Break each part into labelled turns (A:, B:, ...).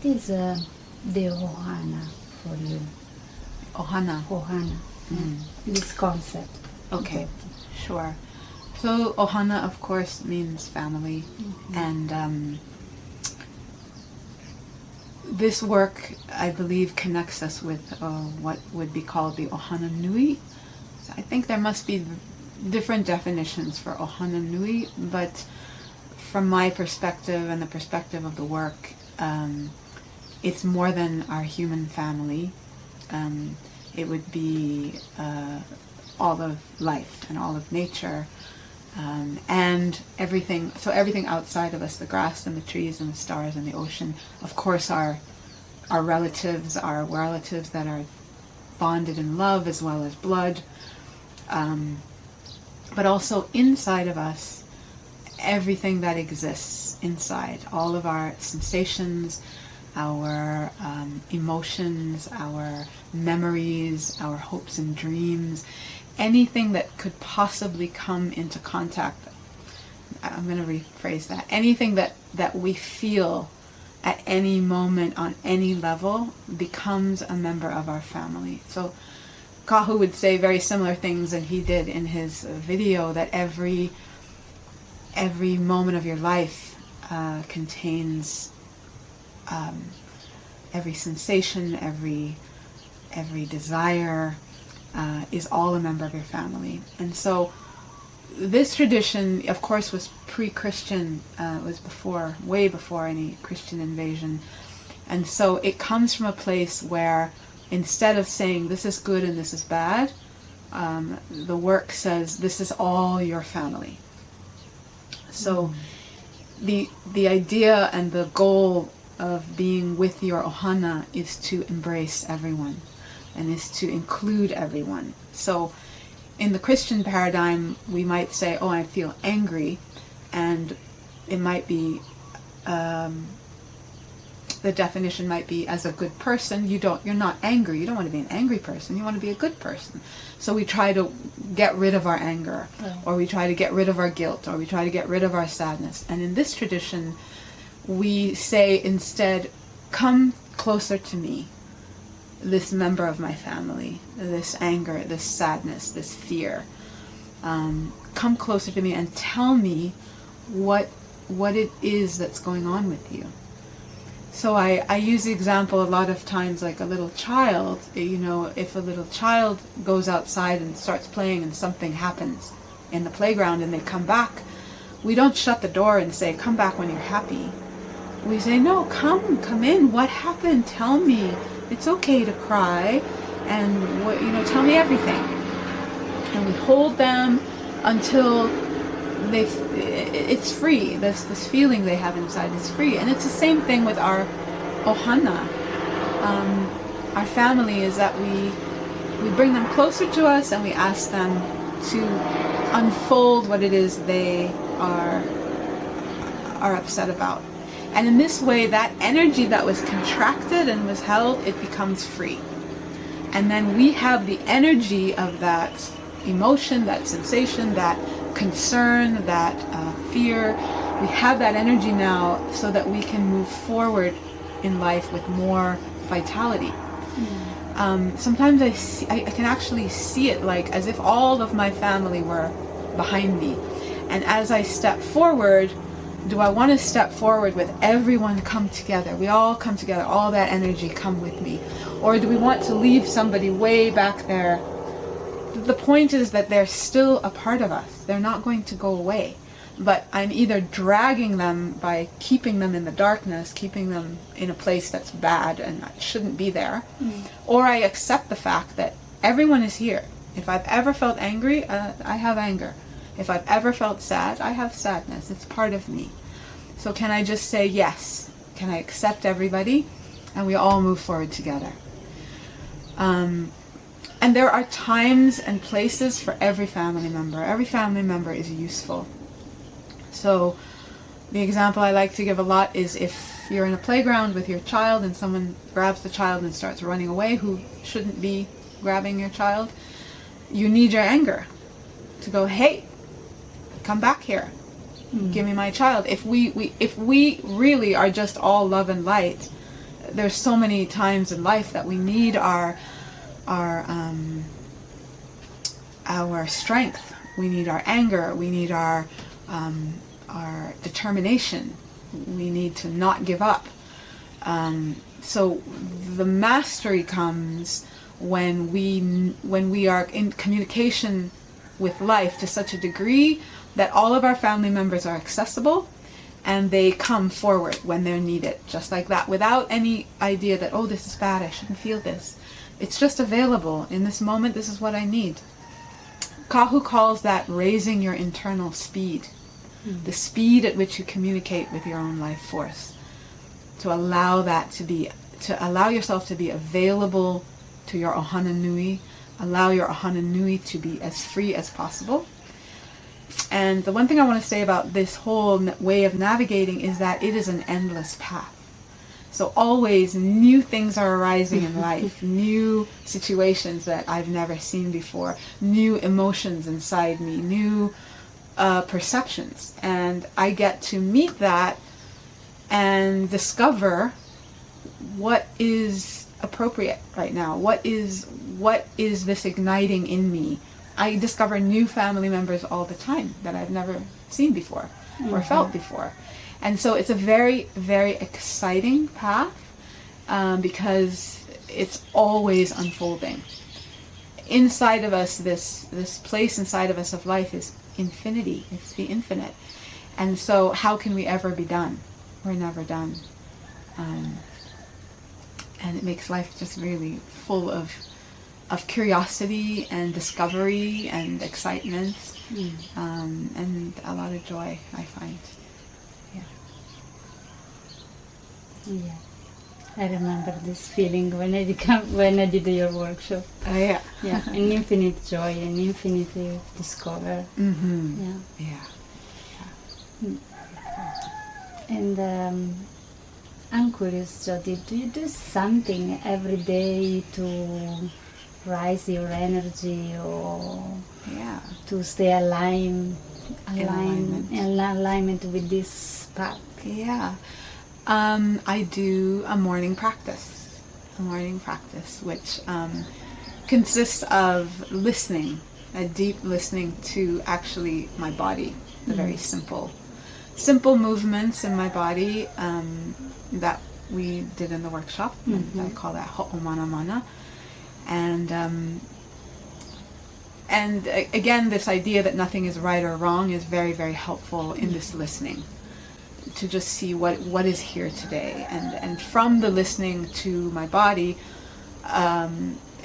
A: what is the ohana for you?
B: Ohana.
A: Ohana. This concept.
B: Okay, sure. So ohana, of course, means family, and this work, I believe, connects us with what would be called the ohana nui. So I think there must be different definitions for ohana nui, but from my perspective and the perspective of the work, it's more than our human family. It would be all of life and all of nature, and everything. So everything outside of us, the grass and the trees and the stars and the ocean, of course, are relatives, our relatives that are bonded in love as well as blood. But also inside of us, everything that exists inside, all of our sensations, our emotions, our memories, our hopes and dreams, anything that could possibly come into contact, I'm going to rephrase that, anything that we feel at any moment on any level becomes a member of our family. So Kahu would say very similar things that he did in his video, that every moment of your life contains every sensation, every desire is all a member of your family. And so this tradition, of course, was pre-Christian, was way before any Christian invasion. And so it comes from a place where instead of saying this is good and this is bad, the work says this is all your family. So the idea and the goal of being with your ohana is to embrace everyone and is to include everyone. So in the Christian paradigm, we might say, oh, I feel angry, and it might be, the definition might be as a good person. You're not angry. You don't want to be an angry person. You want to be a good person. So we try to get rid of our anger, or we try to get rid of our guilt, or we try to get rid of our sadness. And in this tradition, we say instead, come closer to me, this member of my family, this anger, this sadness, this fear. Come closer to me and tell me what it is that's going on with you. So I use the example a lot of times like a little child. If a little child goes outside and starts playing and something happens in the playground and they come back, we don't shut the door and say, come back when you're happy. We say, no, come in. What happened? Tell me. It's okay to cry, and tell me everything. And we hold them until it's free. This feeling they have inside is free. And it's the same thing with our ohana. Our family is that we bring them closer to us and we ask them to unfold what it is they are upset about. And in this way, that energy that was contracted and was held, it becomes free. And then we have the energy of that emotion, that sensation, that concern, that fear. We have that energy now so that we can move forward in life with more vitality. Sometimes I can actually see it like as if all of my family were behind me. And as I step forward, do I want to step forward with everyone come together? We all come together, all that energy come with me. Or do we want to leave somebody way back there? The point is that they're still a part of us. They're not going to go away. But I'm either dragging them by keeping them in the darkness, keeping them in a place that's bad and shouldn't be there, or I accept the fact that everyone is here. If I've ever felt angry, I have anger. If I've ever felt sad, I have sadness. It's part of me. So can I just say yes? Can I accept everybody? And we all move forward together. And there are times and places for every family member. Every family member is useful. So the example I like to give a lot is if you're in a playground with your child and someone grabs the child and starts running away, who shouldn't be grabbing your child, you need your anger to go, hey, come back here. Give me my child. If we really are just all love and light, there's so many times in life that we need our strength. We need our anger. We need our determination. We need to not give up. So the mastery comes when we are in communication with life to such a degree that all of our family members are accessible and they come forward when they're needed, just like that, without any idea that, oh, this is bad, I shouldn't feel this. It's just available. In this moment, this is what I need. Kahu calls that raising your internal speed, the speed at which you communicate with your own life force, to allow yourself to be available to your ohana nui, allow your ohana nui to be as free as possible. And the one thing I want to say about this whole way of navigating is that it is an endless path. So always new things are arising in life, new situations that I've never seen before, new emotions inside me, new perceptions. And I get to meet that and discover what is appropriate right now. What is this igniting in me? I discover new family members all the time that I've never seen before or felt before. And so it's a very, very exciting path because it's always unfolding. Inside of us, this place inside of us of life is infinity. It's the infinite. And so how can we ever be done? We're never done. And it makes life just really full of curiosity and discovery and excitement and a lot of joy, I find.
A: Yeah, I remember this feeling when I did your workshop.
B: Oh yeah,
A: yeah, an infinite joy, an infinite discover.
B: Mm-hmm.
A: Yeah.
B: Yeah.
A: And I'm curious, Jody, do you do something every day to rise your energy or to stay alignment with this path?
B: Yeah. I do a morning practice, which consists of listening, a deep listening to actually my body, the very simple movements in my body that we did in the workshop. I call that ho'omanamana. And again, this idea that nothing is right or wrong is very, very helpful in this listening, to just see what is here today. And from the listening to my body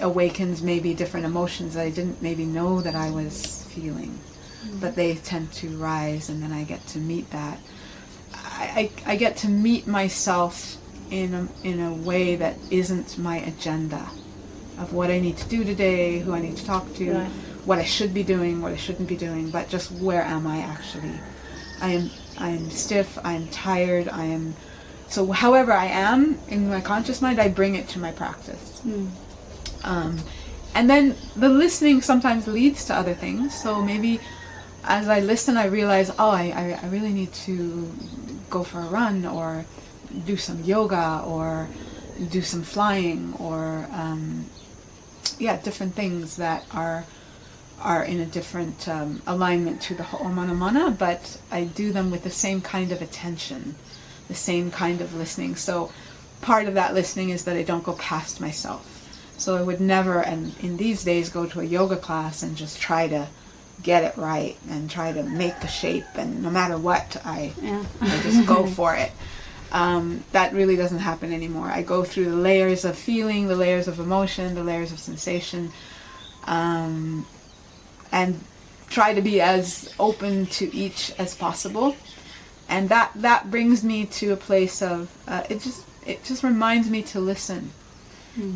B: awakens maybe different emotions that I didn't maybe know that I was feeling. But they tend to rise, and then I get to meet that. I get to meet myself in a way that isn't my agenda of what I need to do today, who I need to talk to,
A: right,
B: what I should be doing, what I shouldn't be doing, but just where am I actually. I am stiff, I am tired, so however I am in my conscious mind, I bring it to my practice. And then the listening sometimes leads to other things. So maybe as I listen, I realize, I really need to go for a run, or do some yoga, or do some flying, or different things that are in a different alignment to the ho'omanamana, but I do them with the same kind of attention, the same kind of listening. So part of that listening is that I don't go past myself. So I would never, and in these days, go to a yoga class and just try to get it right and try to make the shape, and no matter what, I just go for it. That really doesn't happen anymore. I go through the layers of feeling, the layers of emotion, the layers of sensation, and try to be as open to each as possible. And that brings me to a place of it just reminds me to listen.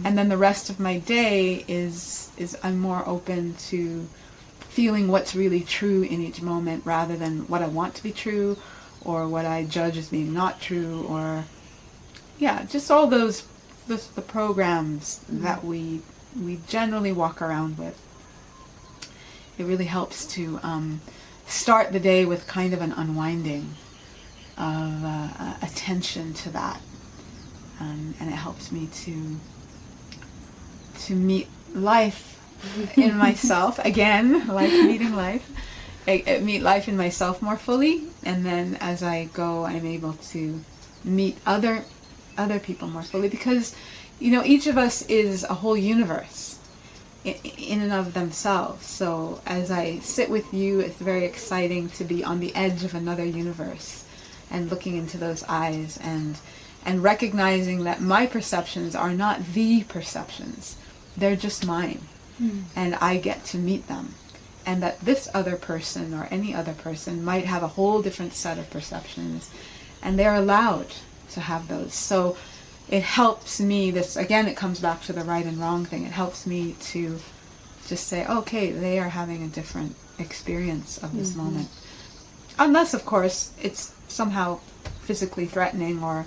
B: And then the rest of my day is I'm more open to feeling what's really true in each moment, rather than what I want to be true, or what I judge as being not true, or just all the programs that we generally walk around with. It really helps to start the day with kind of an unwinding of attention to that. and it helps me to meet life in myself again, like meeting life. I meet life in myself more fully, and then as I go, I'm able to meet other people more fully, because each of us is a whole universe in and of themselves. So as I sit with you, it's very exciting to be on the edge of another universe and looking into those eyes and recognizing that my perceptions are not the perceptions. They're just mine. And I get to meet them. And that this other person or any other person might have a whole different set of perceptions, and they're allowed to have those. So it helps me, this again, it comes back to the right and wrong thing. It helps me to just say, okay, they are having a different experience of this moment. Unless, of course, it's somehow physically threatening or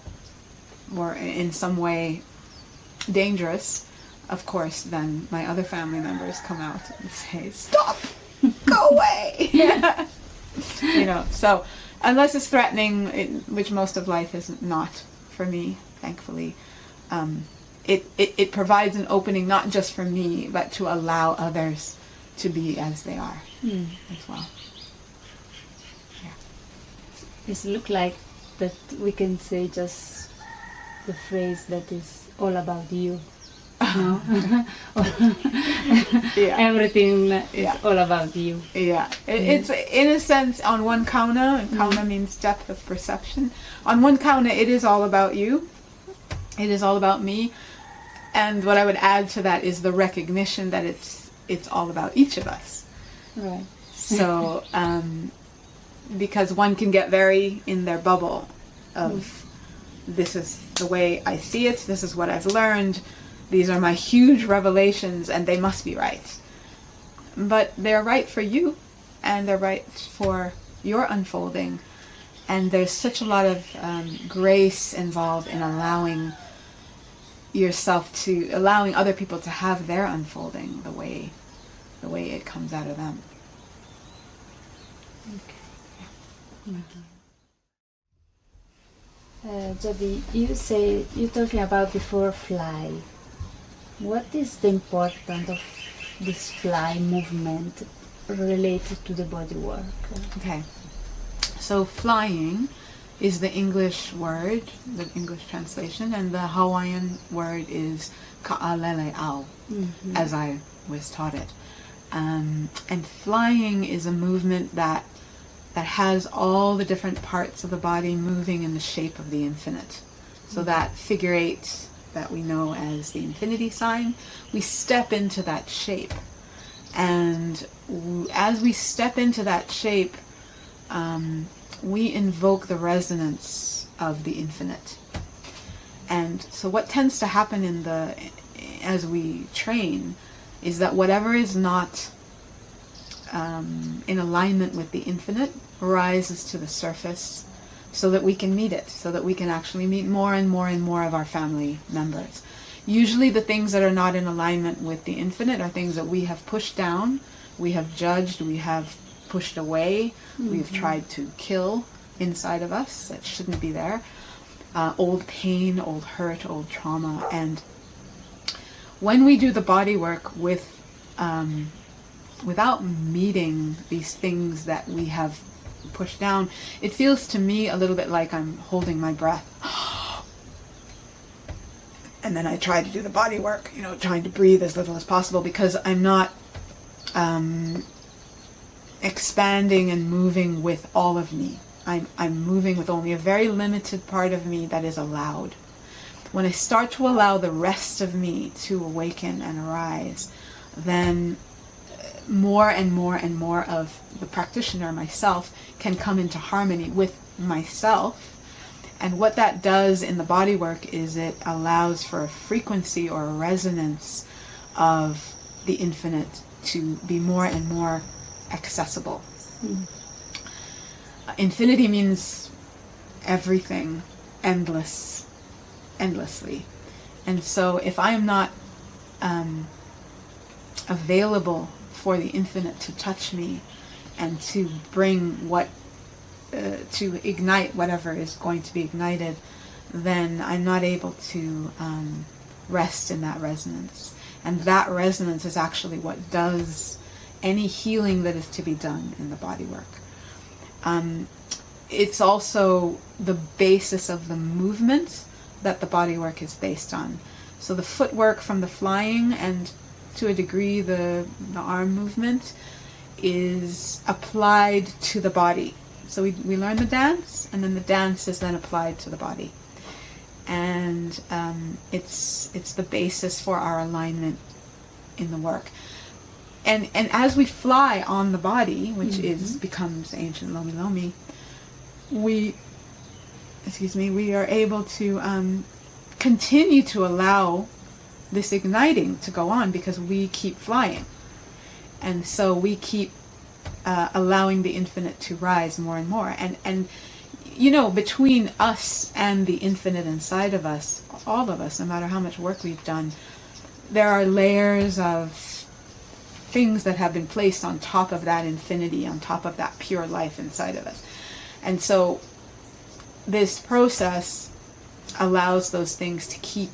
B: in some way dangerous. Of course, then my other family members come out and say, stop, go away. So unless it's threatening, which most of life is not for me, thankfully, it provides an opening not just for me, but to allow others to be as they are as well.
A: It looks like that we can say just the phrase that is all about you. No? Everything is all about you.
B: It's in a sense on one kauna, and kauna means depth of perception. On one kauna, it is all about you. It is all about me. And what I would add to that is the recognition that it's all about each of us.
A: Right.
B: So because one can get very in their bubble of this is the way I see it, this is what I've learned, these are my huge revelations, and they must be right. But they're right for you, and they're right for your unfolding. And there's such a lot of grace involved in allowing other people to have their unfolding the way it comes out of them.
A: Jody, you're talking about before fly. What is the importance of this fly movement related to the body work?
B: Okay, so flying is the English word, the English translation, and the Hawaiian word is Ke Ala Hōkū, as I was taught it. And flying is a movement that has all the different parts of the body moving in the shape of the infinite. So that figure 8 that we know as the infinity sign, we step into that shape. And as we step into that shape, we invoke the resonance of the infinite. And so what tends to happen as we train is that whatever is not in alignment with the infinite rises to the surface so that we can meet it, so that we can actually meet more and more and more of our family members. Usually the things that are not in alignment with the infinite are things that we have pushed down, we have judged, we have pushed away, we've tried to kill inside of us that shouldn't be there. Old pain, old hurt, old trauma. And when we do the body work without meeting these things that we have pushed down, it feels to me a little bit like I'm holding my breath. And then I try to do the body work, trying to breathe as little as possible, because I'm not expanding and moving with all of me. I'm moving with only a very limited part of me that is allowed. When I start to allow the rest of me to awaken and arise, then more and more and more of the practitioner, myself, can come into harmony with myself. And what that does in the body work is it allows for a frequency or a resonance of the infinite to be more and more accessible. Infinity means everything, endlessly. And so if I am not available for the infinite to touch me and to bring to ignite whatever is going to be ignited, then I'm not able to rest in that resonance. And that resonance is actually what does any healing that is to be done in the body work. It's also the basis of the movement that the body work is based on. So the footwork from the flying, and to a degree the arm movement, is applied to the body. So we learn the dance, and then the dance is then applied to the body. And it's the basis for our alignment in the work. And as we fly on the body, which becomes Ancient Lomi Lomi, we are able to continue to allow this igniting to go on, because we keep flying. And so we keep allowing the infinite to rise more and more. And you know, between us and the infinite inside of us, all of us, no matter how much work we've done, there are layers of things that have been placed on top of that infinity, on top of that pure life inside of us. And so this process allows those things to keep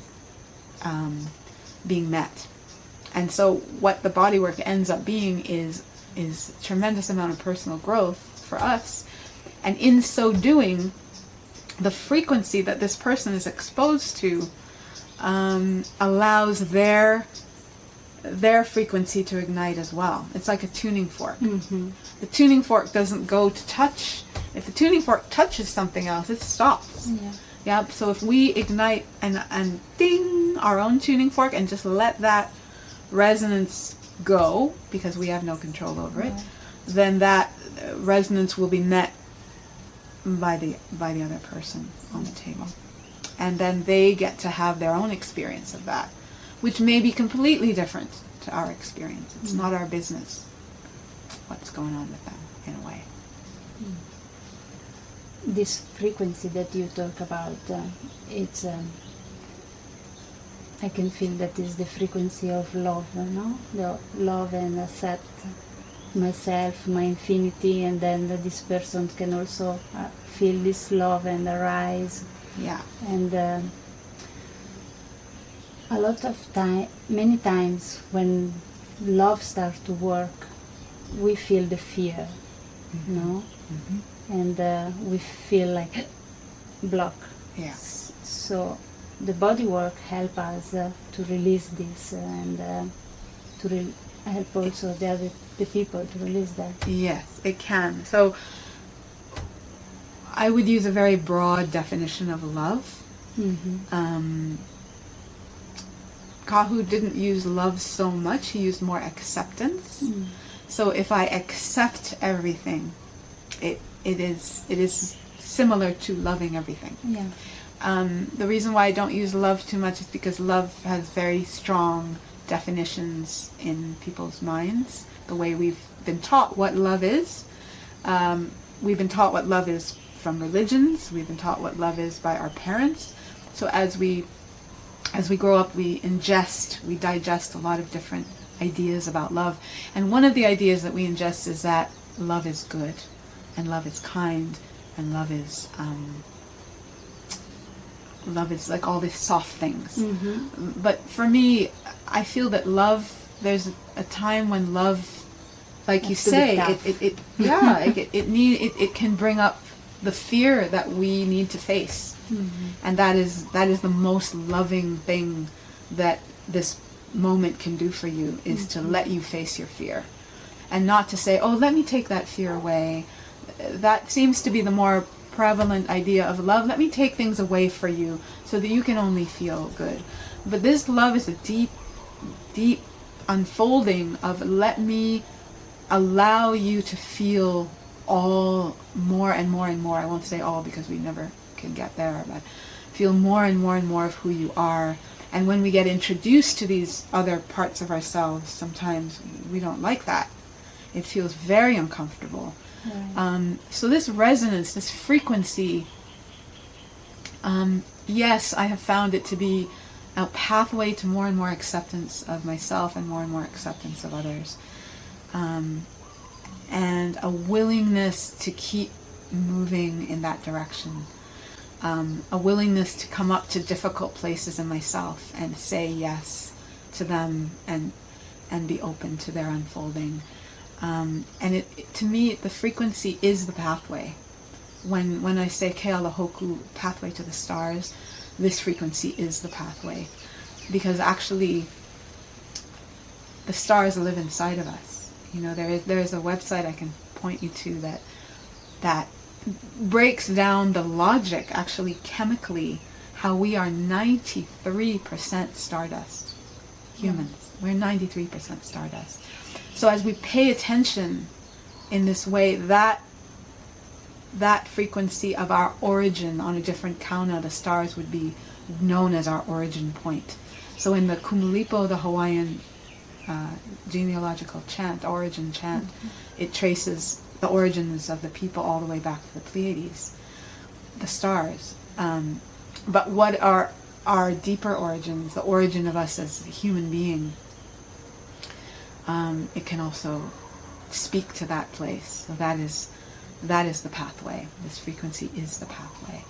B: being met. And so what the bodywork ends up being is a tremendous amount of personal growth for us. And in so doing, the frequency that this person is exposed to allows their frequency to ignite as well. It's like a tuning fork. The tuning fork doesn't go to touch. If the tuning fork touches something else, it stops. Yeah. So if we ignite and ding our own tuning fork and just let that resonance go, because we have no control over it, then that resonance will be met by the other person on the table. And then they get to have their own experience of that, which may be completely different to our experience. It's not our business what's going on with them, in a way.
A: This frequency that you talk about, it's I can feel that is the frequency of love, no? The love and accept myself, my infinity, and then this person can also feel this love and arise.
B: Yeah.
A: And a lot of time, many times when love starts to work, we feel the fear, no? And we feel like block.
B: Yeah.
A: So the body work help us to release this, and to help also the people to release that. Yes,
B: it can. So I would use a very broad definition of love. Kahu didn't use love so much, he used more acceptance. So if I accept everything, it is similar to loving everything.
A: Yeah.
B: The reason why I don't use love too much is because love has very strong definitions in people's minds. The way we've been taught what love is. We've been taught what love is from religions. We've been taught what love is by our parents. So as we grow up, we digest a lot of different ideas about love. And one of the ideas that we ingest is that love is good, and love is kind, and love is like all these soft things. But for me, I feel that love, there's a time when love, like you say, it can bring up the fear that we need to face. And that is the most loving thing that this moment can do for you, is to let you face your fear, and not to say, oh, let me take that fear away. That seems to be the more prevalent idea of love. Let me take things away for you so that you can only feel good. But this love is a deep, deep unfolding of, let me allow you to feel all more and more and more. I won't say all because we never can get there, but feel more and more and more of who you are. And when we get introduced to these other parts of ourselves, sometimes we don't like that. It feels very uncomfortable. Right. So this resonance, this frequency, yes, I have found it to be a pathway to more and more acceptance of myself and more acceptance of others. And a willingness to keep moving in that direction. a willingness to come up to difficult places in myself and say yes to them and be open to their unfolding. And to me, the frequency is the pathway. When I say Ke Ala Hōkū, pathway to the stars, this frequency is the pathway. Because actually, the stars live inside of us. You know, there is a website I can point you to that breaks down the logic, actually chemically, how we are 93% stardust. Humans, we're 93% stardust. So as we pay attention in this way, that frequency of our origin on a different kauna, the stars would be known as our origin point. So in the Kumulipo, the Hawaiian genealogical chant, origin chant, it traces the origins of the people all the way back to the Pleiades, the stars. But what are our deeper origins, the origin of us as a human being? It can also speak to that place. So that is the pathway. This frequency is the pathway.